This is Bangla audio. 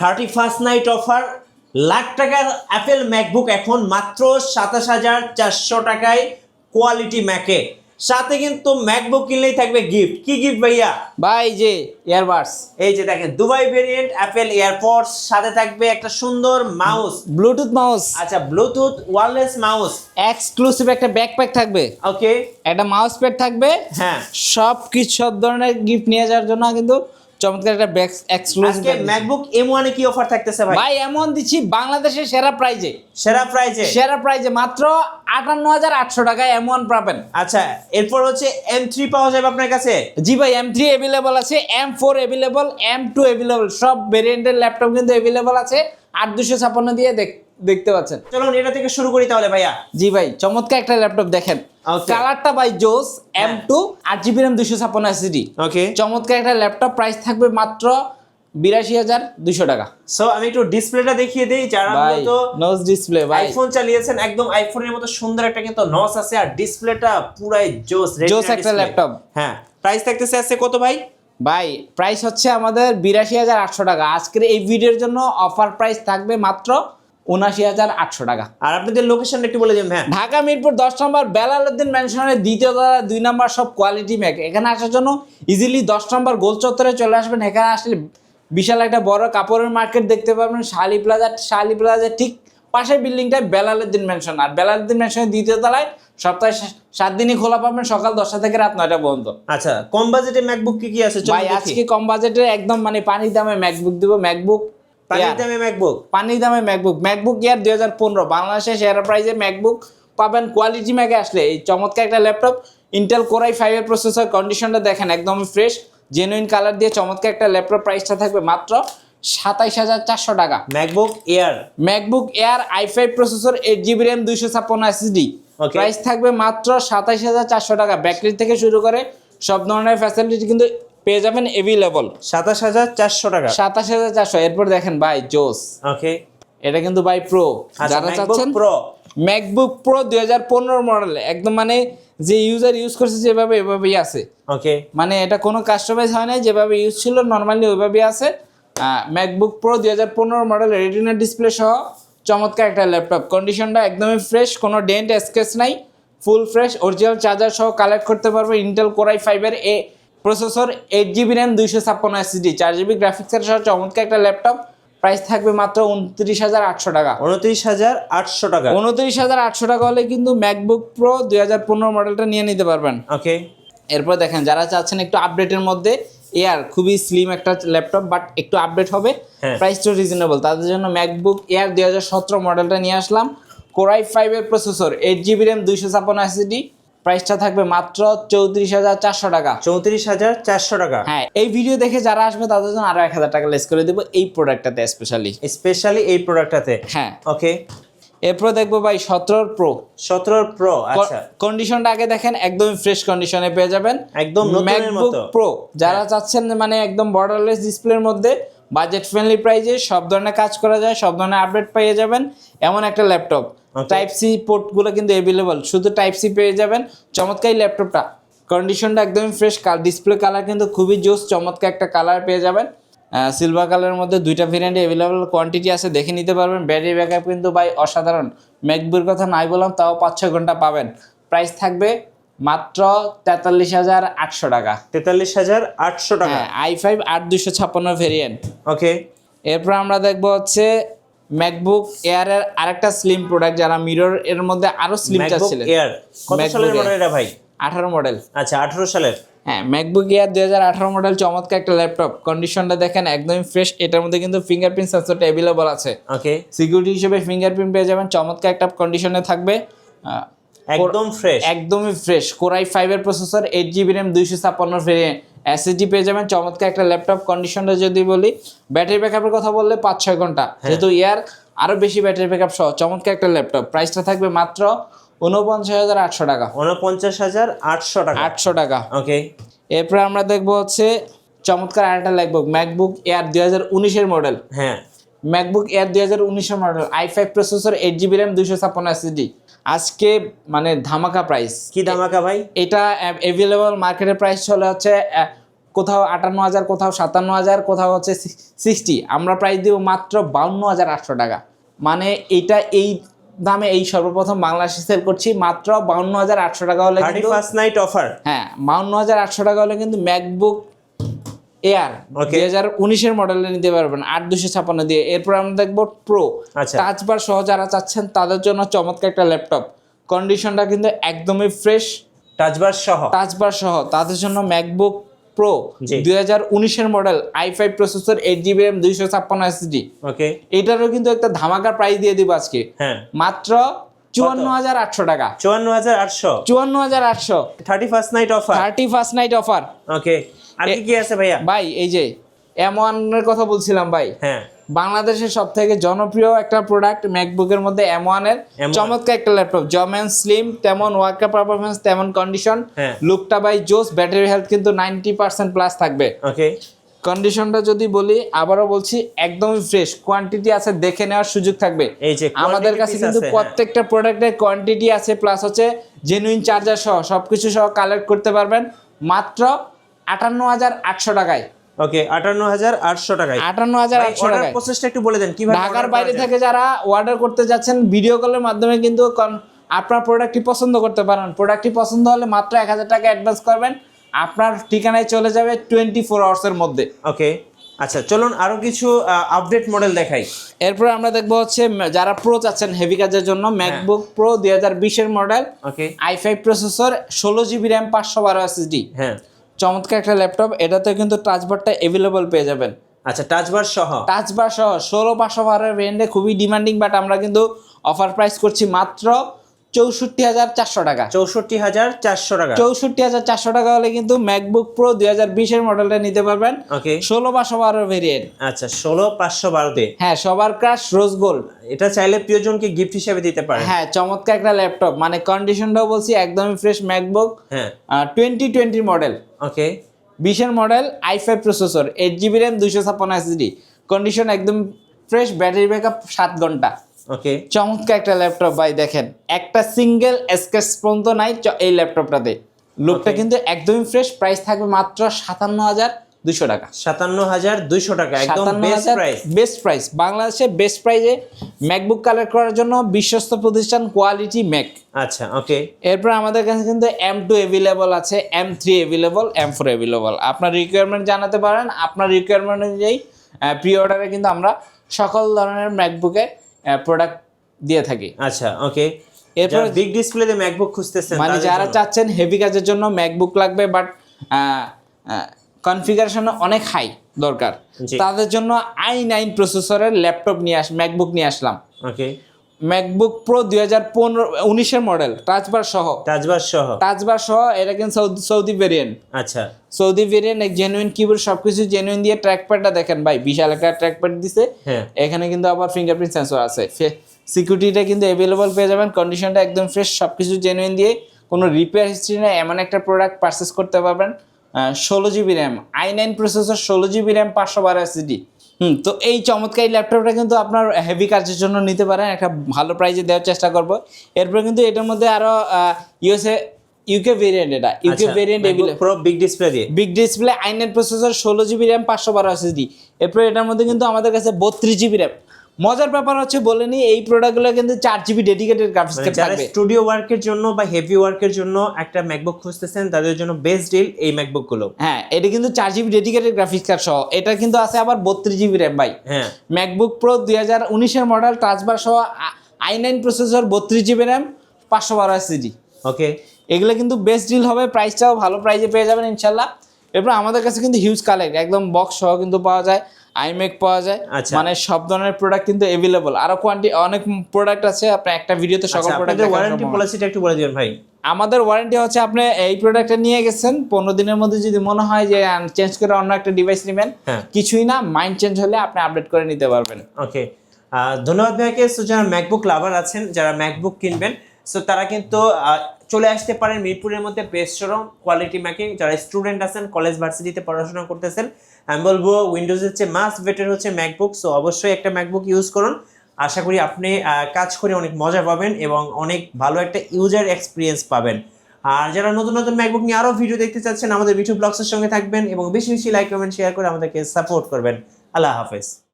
31st নাইট অফার, লাখ টাকার অ্যাপেল ম্যাকবুক এখন মাত্র 27,400 টাকায় কোয়ালিটি ম্যাকে। সাথে কিন্তু ম্যাকবুক কিনলেই থাকবে গিফট। কি গিফট ভাইয়া? ভাই যে ইয়ারবাডস, এই যে দেখেন দুবাই ভেরিয়েন্ট অ্যাপেল এয়ারপডস, সাথে থাকবে একটা সুন্দর মাউস, ব্লুটুথ মাউস, আচ্ছা ব্লুটুথ ওয়্যারলেস মাউস, এক্সক্লুসিভ একটা ব্যাকপ্যাক থাকবে, ওকে একটা মাউস প্যাড থাকবে। হ্যাঁ, সব ধরনের গিফট নিয়ে যাওয়ার জন্য কিন্তু চমৎকার একটা ব্যাক এক্সক্লুসিভ। আজকে ম্যাকবুক M1 এ কি অফার থাকতেছে ভাই? ভাই এমন দিচ্ছি বাংলাদেশের সেরা প্রাইজে, সেরা প্রাইজে মাত্র 58,800 টাকায় M1 পাবেন। আচ্ছা, এরপর হচ্ছে M3 পাওয়া যাবে আপনার কাছে? জি ভাই, M3 अवेलेबल আছে, M4 अवेलेबल, M2 अवेलेबल, সব ভেরিয়েন্টের ল্যাপটপ কিন্তু अवेलेबल আছে। 8256 দিয়ে দেখতে পাচ্ছেন। চলুন এটা থেকে শুরু করি তাহলে ভাইয়া। জি ভাই, চমৎকার একটা ল্যাপটপ দেখেন, কালারটা ভাই জোস, M2 8GB RAM 256 SSD, ওকে চমৎকার একটা ল্যাপটপ। প্রাইস থাকবে মাত্র 82,200 টাকা। সো আমি একটু ডিসপ্লেটা দেখিয়ে দেই, যারা মূলত নচ ডিসপ্লে ভাই আইফোন চালিয়েছেন, একদম আইফোনের মতো সুন্দর একটা কিন্তু নচ আছে, আর ডিসপ্লেটা পুরাই জোস একটা ল্যাপটপ। হ্যাঁ, প্রাইস থাকতেছে আছে কত ভাই? ভাই প্রাইস হচ্ছে আমাদের 82,800 টাকা। আজকের এই ভিডিওর জন্য অফার প্রাইস থাকবে মাত্র 79,800 টাকা। আর আপনাদের লোকেশনটা একটু বলে দিন। হ্যাঁ, ঢাকা মিরপুর 10 নম্বর বেলালউদ্দিন ম্যানশনের দ্বিতীয় তলা 2 নম্বর সব কোয়ালিটি ম্যাক। এখানে আসার জন্য ইজিলি 10 নম্বর গোল চত্বরে চলে আসবেন। এখানে আসলে বিশাল একটা বড় কাপড়ের মার্কেট দেখতে পারবেন। শালি প্লাজার ঠিক পাশের বিল্ডিংটায় বেলালউদ্দিন ম্যানশন। আর বেলালউদ্দিন ম্যানশনের দ্বিতীয় তলায় সপ্তাহে 7 দিনই খোলা পাবেন, সকাল 10টা থেকে রাত 9টা পর্যন্ত। আচ্ছা, কম বাজেটে ম্যাকবুক কি আছে? ভাই আজকে কম বাজেটে একদম মানে পানির দামে ম্যাকবুক দিব। পানির দামে ম্যাকবুক ইয়ার 2015 বাংলাদেশে সেরা প্রাইসে ম্যাকবুক পাবেন। কোয়ালিটি ম্যাকে আসলে এই চমৎকার একটা ল্যাপটপ, ইন্টেল কোর i5 এর প্রসেসর, কন্ডিশনটা দেখেন একদমই ফ্রেশ, জেনুইন কালার দিয়ে চমৎকার একটা ল্যাপটপ। প্রাইসটা থাকবে মাত্র 27,400 টাকা। MacBook air i5 processor, 8GB RAM 256 SSD, price থাকবে মাত্র 27,400 টাকা। ব্যাটারি থেকে শুরু করে সব ধরনের ফ্যাসিলিটি কিন্তু পেয়ে যাবেন अवेलेबल। 27,400 টাকা, 27,400। এরপর দেখেন ভাই জোস, ওকে এটা কিন্তু ভাই প্রো, যারা চাচ্ছেন ম্যাকবুক প্রো 2015 মডেল, একদম মানে যে ইউজার ইউজ করছে যেভাবে এভাবেই আছে, ওকে মানে এটা কোনো কাস্টমাইজ হয় না, যেভাবে ইউজ ছিল নরমালি ওইভাবেই আছে। MacBook pro 2015 model, retina display সহ চমৎকার একটা ল্যাপটপ। কন্ডিশনটা একদমই ফ্রেশ, কোনো ডেন্ট স্ক্র্যাচ নাই, ফুল ফ্রেশ, অরিজিনাল চার্জার সহ কালেক্ট করতে পারবে। ইন্টেল কোর i5 এর processor, 8GB RAM 256 SSD, 4GB গ্রাফিক্সের সহ চমৎকার একটা ল্যাপটপ। প্রাইস থাকবে মাত্র 29,800 টাকা। 29,800 টাকা, 29,800 টাকা হলে কিন্তু ম্যাকবুক প্রো 2015 মডেলটা নিয়ে নিতে পারবেন। ওকে এরপর দেখেন যারা চাচ্ছেন একটু আপডেটের মধ্যে, এয়ার খুবই স্লিম একটা ল্যাপটপ বাট একটু আপডেট হবে, প্রাইসটা রিজনেবল, তাদের জন্য ম্যাকবুক এয়ার 2017 মডেলটা নিয়ে আসলাম। কোর i5 এর প্রসেসর, 8GB RAM 256 SSD, প্রাইসটা থাকবে মাত্র 34,400 টাকা। 34,400 টাকা। হ্যাঁ, এই ভিডিও দেখে যারা আসবে তাদের জন্য আরো 1,000 টাকা লেস করে দেবো এই প্রোডাক্টটাতে, স্পেশালি এই প্রোডাক্টটাতে। হ্যাঁ, ওকে এরপর দেখবো ভাই 17 প্রো। আচ্ছা, কন্ডিশনটা আগে দেখেন, একদম ফ্রেশ কন্ডিশনে পেয়ে যাবেন, একদম নতুনের মতো। প্রো যারা চাচ্ছেন মানে একদম বর্ডারলেস ডিসপ্লের মধ্যে, বাজেট ফ্রেন্ডলি প্রাইসে সব ধরনের কাজ করা যায়, সব ধরনের আপডেট পেয়ে যাবেন এমন একটা ল্যাপটপ। টাইপ সি পোর্টগুলো কিন্তু अवेलेबल, শুধু টাইপ সি পেয়ে যাবেন। চমৎকার ল্যাপটপটা, কন্ডিশনটা একদমই ফ্রেশ, ডিসপ্লে কালার কিন্তু খুবই জোস, চমৎকার একটা কালার পেয়ে যাবেন। সিলভার কালারের মধ্যে 2টা ভেরিয়েন্টে अवेलेबल, কোয়ান্টিটি আছে, দেখে নিতে পারবেন। ব্যাটারি ব্যাকআপ কিন্তু ভাই অসাধারণ, ম্যাকবুকের কথা নাই বললাম, তাও 5-6 ঘন্টা পাবেন। প্রাইস থাকবে মাত্র 43,800 টাকা। 43,800 টাকা, i5 8256 ভেরিয়েন্ট। ওকে এরপর আমরা দেখবো হচ্ছে ম্যাকবুক এয়ারের আরেকটা স্লিম প্রোডাক্ট, যারা মিরর এর মধ্যে আরো স্লিম চাচ্ছিলেন। এয়ার কত সালের মডেল এটা ভাই? 18 মডেল। আচ্ছা, 18 সালের। হ্যাঁ, ম্যাকবুক এয়ার 2018 মডেল, চমৎকার একটা ল্যাপটপ। কন্ডিশনটা দেখেন একদমই ফ্রেশ, এটার মধ্যে কিন্তু ফিঙ্গারপ্রিন্ট সেন্সরটা अवेलेबल আছে, ওকে সিকিউরিটি হিসেবে ফিঙ্গারপ্রিন্ট পেয়ে যাবেন। চমৎকার একটা কন্ডিশনে থাকবে, একদমই ফ্রেশ। কোর i5 এর processor, 8GB RAM 256 variant, SSD পেয়ে যাবেন। চমৎকার একটা ল্যাপটপ। কন্ডিশনটা যদি বলি, ব্যাটারি ব্যাকআপের কথা বললে 5-6 ঘন্টা, যেহেতু এয়ার আরো বেশি ব্যাটারি ব্যাকআপ সহ চমৎকার একটা ল্যাপটপ। প্রাইসটা থাকবে মাত্র 49,800 টাকা। 49,800 টাকা, 800 টাকা, ওকে। এরপর আমরা দেখবো হচ্ছে চমৎকার আরেকটা ম্যাকবুক এয়ার 2019 এর মডেল। হ্যাঁ, ম্যাকবুক এয়ার 2019 এর model, i5 processor, 8GB RAM 256 SSD। আজকে মানে ধামাকা প্রাইস। কি ধামাকা ভাই? এটা अवेलेबल মার্কেটের প্রাইস চলে হচ্ছে কোথাও 58,000, কোথাও 57,000, কোথাও হচ্ছে 60, আমরা প্রাইস দিব মাত্র 52,800 টাকা। মানে এটা এই দামে এই সর্বপ্রথম বাংলাদেশে সেল করছি মাত্র 52,800 টাকা হলে কিন্তু 31st নাইট অফার। হ্যাঁ 52,800 টাকা হলে কিন্তু ম্যাকবুক এয়ার 2019-এর মডেলে নিতে পারবেন 8256 দিয়ে। এরপর আমরা দেখবো প্রো, টাচ বার সহ যারা চাচ্ছেন তাদের জন্য চমৎকার একটা ল্যাপটপ, কন্ডিশনটা কিন্তু একদমই ফ্রেশ, টাচ বার সহ তাদের জন্য ম্যাকবুক প্রো 2019-এর model i5 processor 8GB RAM 256 SSD। Okay, এটারও কিন্তু একটা ধামাকা প্রাইস দিয়ে দিব আজকে মাত্র 54,800 টাকা। 54,800 31st নাইট অফার। ওকে, আর কি আছে ভাইয়া? ভাই এই যে M1 এর কথা বলছিলাম ভাই, হ্যাঁ বাংলাদেশের সবথেকে জনপ্রিয় একটা প্রোডাক্ট ম্যাকবুকের মধ্যে M1 এর চমৎকার একটা ল্যাপটপ, যেমন স্লিম তেমন ওয়ার্কার পারফরম্যান্স তেমন কন্ডিশন, লুকটা ভাই জোস, ব্যাটারি হেলথ কিন্তু 90% প্লাস থাকবে। ওকে, কন্ডিশনটা যদি বলি আবারও বলছি একদমই ফ্রেশ, কোয়ান্টিটি আছে দেখে নেওয়ার সুযোগ থাকবে। এই যে আমাদের কাছে কিন্তু প্রত্যেকটা প্রোডাক্টের কোয়ান্টিটি আছে, প্লাস হচ্ছে জেনুইন চার্জার সহ সবকিছু সহ কালেক্ট করতে পারবেন মাত্র 58,800 টাকায়। ওকে, 58,800 টাকায়। 58,800 টাকায়। প্রসেসটা একটু বলে দেন কিভাবে ঢাকার বাইরে থেকে যারা অর্ডার করতে যাচ্ছেন ভিডিও কলের মাধ্যমে কিন্তু আপনার প্রোডাক্টটি পছন্দ করতে পারেন। প্রোডাক্টটি পছন্দ হলে মাত্র 1,000 টাকা অ্যাডভান্স করবেন, আপনার ঠিকানায় চলে যাবে 24 আওয়ার্সের মধ্যে। ওকে, আচ্ছা চলুন আরো কিছু আপডেট মডেল দেখাই। এরপর আমরা দেখবো হচ্ছে যারা প্রো চাচ্ছেন হেভি কাজের জন্য ম্যাকবুক প্রো 2020-এর মডেল, ওকে, i5 processor 16GB RAM 512 SSD। হ্যাঁ, চমৎকার একটা ল্যাপটপ, এটাতে কিন্তু টাচবারটা अवेलेबल পেয়ে যাবেন। আচ্ছা, টাচবার সহ 16512 ভেরিয়েন্টে খুবই ডিমান্ডিং, বাট আমরা কিন্তু অফার প্রাইস করছি মাত্র 64,400 টাকা। 64,400 টাকা। 64,400 টাকা হলে কিন্তু ম্যাকবুক প্রো 2020-এর মডেলটা নিতে পারবেন। ওকে, 16512 ভেরিয়েন্ট। আচ্ছা, 16512 তে, হ্যাঁ সবার ক্রাশ রোজ গোল্ড। এটা চাইলে প্রিয়জনকে গিফট হিসেবে দিতে পারেন। হ্যাঁ চমৎকার একটা ল্যাপটপ, মানে কন্ডিশনটাও বলছি একদমই ফ্রেশ। ম্যাকবুক 2020 মডেল, ওকে, 20-এর model, i5 processor 8GB RAM 256 SSD, condition একদম ফ্রেশ, ব্যাটারি ব্যাকআপ 7 ঘন্টা। ওকে, চমৎকার একটা ল্যাপটপ ভাই, দেখেন একটা সিঙ্গেল স্ক্র্যাচ পর্যন্ত নাই এই ল্যাপটপটাতে। লুকটা কিন্তু একদমই ফ্রেশ, প্রাইস থাকবে মাত্র 57,200 টাকা। 57,200 টাকা, একদম বেস্ট প্রাইস। বেস্ট প্রাইস, বাংলাদেশে বেস্ট প্রাইসে ম্যাকবুক কালেক্ট করার জন্য বিশ্বস্ত প্রতিষ্ঠান কোয়ালিটি ম্যাক। আচ্ছা, ওকে, এরপর আমাদের কাছে কিন্তু M2 অ্যাভেলেবল আছে, M3 অ্যাভেলেবল, M4 অ্যাভেলেবল। আপনার রিকোয়ারমেন্ট জানাতে পারেন, আপনার রিকোয়ারমেন্ট অনুযায়ী প্রি অর্ডারে কিন্তু আমরা সকল ধরনের ম্যাকবুকে প্রোডাক্ট দিয়ে থাকি। আচ্ছা, ওকে, এরপর বিগ ডিসপ্লেতে ম্যাকবুক খুঁজতেছেন, মানে যারা চাচ্ছেন হেভি কাজের জন্য ম্যাকবুক লাগবে বাট কনফিগারেশন অনেক হাই দরকার, তাদের জন্য i9 প্রসেসরের ল্যাপটপ ম্যাকবুক নিয়ে আসলাম। ওকে, ম্যাকবুক প্রো 2019-এর মডেল, টাচবার সহ, এটা কিন্তু সৌদি ভেরিয়েন্ট। আচ্ছা, সৌদি ভেরিয়েন্ট, জেনুইন কিবোর্ড সবকিছু জেনুইন দিয়ে, ট্র্যাকপ্যাডটা দেখেন ভাই, বিশাল একটা ট্র্যাকপ্যাড দিছে। এখানে কিন্তু আবার ফিঙ্গারপ্রিন্ট সেন্সর আছে, সিকিউরিটিটা কিন্তু অ্যাভেলেবল পেয়ে যাবেন, কন্ডিশনটা একদম ফ্রেশ, সবকিছু জেনুইন দিয়ে, কোনো রিপেয়ার হিস্ট্রি নেই, এমন একটা প্রোডাক্ট পারচেস করতে পারবেন। 16GB RAM, i9 processor, 16GB RAM 512 SSD। তো এই চমৎকার ল্যাপটপটা কিন্তু আপনার হেভি কাজের জন্য নিতে পারেন, একটা ভালো প্রাইসে দেওয়ার চেষ্টা করব। এরপর কিন্তু এটার মধ্যে আরো ইউকে ভেরিয়েন্ট, এটা ইউকে ভেরিয়েন্ট পুরো big display i9 processor, 16GB RAM 512 SSD। এরপর এটার মধ্যে কিন্তু আমাদের কাছে 32GB RAM। মজার ব্যাপার হচ্ছে বলে নি, এই প্রোডাক্টগুলো কিন্তু 4GB ডেডিকেটেড গ্রাফিক্স কার্ড থাকবে। স্টুডিও ওয়ার্কের জন্য বা হেভি ওয়ার্কের জন্য একটা ম্যাকবুক খুঁজতেছেন, তাদের জন্য বেস্ট ডিল এই ম্যাকবুক গুলো। হ্যাঁ, এটা কিন্তু 4GB ডেডিকেটেড গ্রাফিক্স কার্ড সহ, এটা কিন্তু আছে আবার 32GB RAM ভাই। হ্যাঁ, ম্যাকবুক প্রো 2019-এর মডেল, টাচবার সহ, i9 processor, 32GB RAM 512 SSD। ওকে, এগুলো কিন্তু বেস্ট ডিল হবে, প্রাইসটাও ভালো প্রাইসে পেয়ে যাবেন ইনশাল্লাহ। এরপর আমাদের কাছে কিন্তু হিউজ কালেক্ট, একদম বক্স সহ কিন্তু পাওয়া যায়, আইম্যাক পাওয়া যায়, মানে সব ধরনের প্রোডাক্ট কিন্তু अवेलेबल। আরো অনেক প্রোডাক্ট আছে, আপনি একটা ভিডিওতে সকল প্রোডাক্ট দেখার ওয়ারেন্টি পলিসিটা একটু বলে দিবেন ভাই। আমাদের ওয়ারেন্টি হচ্ছে, আপনি এই প্রোডাক্টটা নিয়ে গেছেন 15 দিনের মধ্যে যদি মনে হয় যে চেঞ্জ করে অন্য একটা ডিভাইস নেবেন, কিছুই না, মাইন্ড চেঞ্জ হলে আপনি আপডেট করে নিতে পারবেন। ওকে, ধন্যবাদ ভাইকে। সো যারা ম্যাকবুক লাভার আছেন, যারা ম্যাকবুক কিনবেন, সো তারা কিন্তু চলে আসতে পারেন মিরপুরের মধ্যে বেস্ট শোরুম কোয়ালিটি ম্যাকে। যারা স্টুডেন্ট আছেন, কলেজ ভার্সিটিতে পড়াশোনা করতেছেন, আমি বলবো উইন্ডোজের চেয়ে মাস্ট বেটার হচ্ছে ম্যাকবুক। সো অবশ্যই একটা ম্যাকবুক ইউজ করুন, আশা করি আপনি কাজ করে অনেক মজা পাবেন এবং অনেক ভালো একটা ইউজার এক্সপিরিয়েন্স পাবেন। আর যারা নতুন নতুন ম্যাকবুক নিয়ে আরো ভিডিও দেখতে চাচ্ছেন আমাদের বিটু ব্লগসের সঙ্গে থাকবেন এবং বেশি বেশি লাইক কমেন্ট শেয়ার করে আমাদেরকে সাপোর্ট করবেন। আল্লাহ হাফেজ।